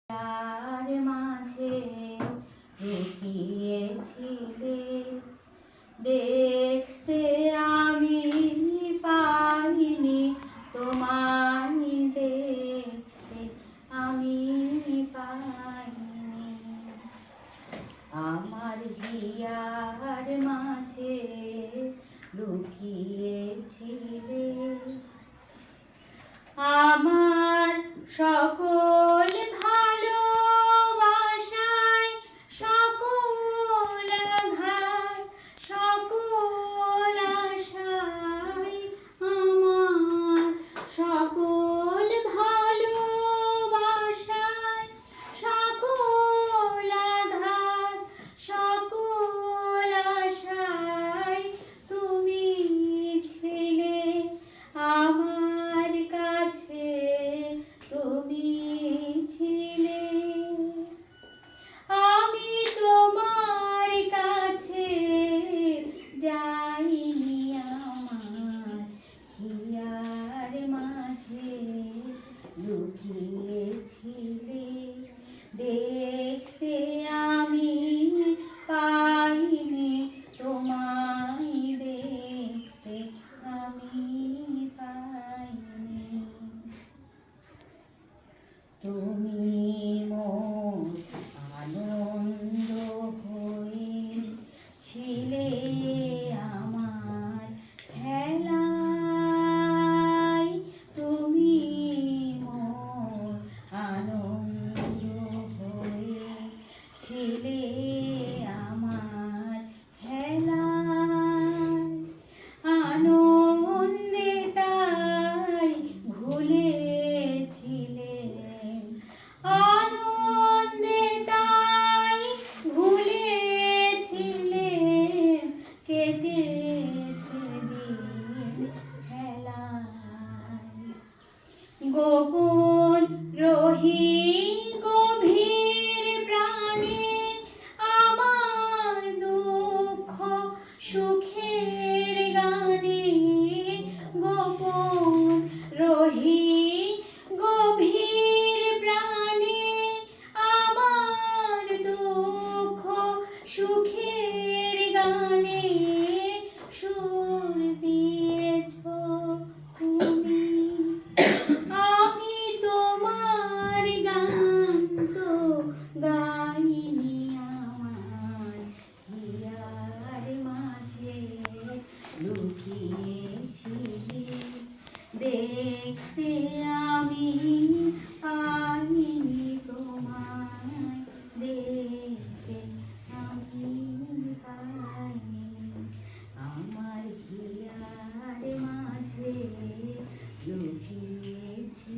তার মাঝে লুকিয়েছিলে, দেখতে আমি পাইনি তোমায়, দেখতে আমি পাইনি। আমার হিয়ার মাঝে লুকিয়েছিলে, আমার সকল ভালোবাসায়, সকল আঘাত, সকল আশায়, আমার সকল ভালোবাসায়, সকল আঘাত, সকল আশায় তুমি ছিলে আমার কাছে, তুমি ছিলে। আমি তোমার কাছে যাইনি, আমার হিয়ার মাঝে লুকিয়েছিলে, দেখতে আমি পাইনি তোমায়, দেখতে আমি পাইনি। তুমি মোর আনন্দ হয়ে ছিলে, আমার খেলায় তুমি মোর আনন্দ হয়ে ছিলে, আমার খেলায়। আনন্দে তাই ভুলেছিলে, আনন্দে তাই ভুলেছিলে, কেটেছে দিন খেলায়। গোপন রহি গভীর প্রাণে, আমার দুঃখ সুখের গানে, গোপন রহি গভীর প্রাণে, আমার দুঃখ সুখের গানে সুর দিয়েছ তুমি। আমি তোমার গান তো গাইনি, আমার হিয়ার মাঝে লুকিয়েছিলে, দেখতে আমি পাইনি তোমায়, দেখতে আমি পাইনি। আমার হিয়ার মাঝে লুকিয়েছিলে।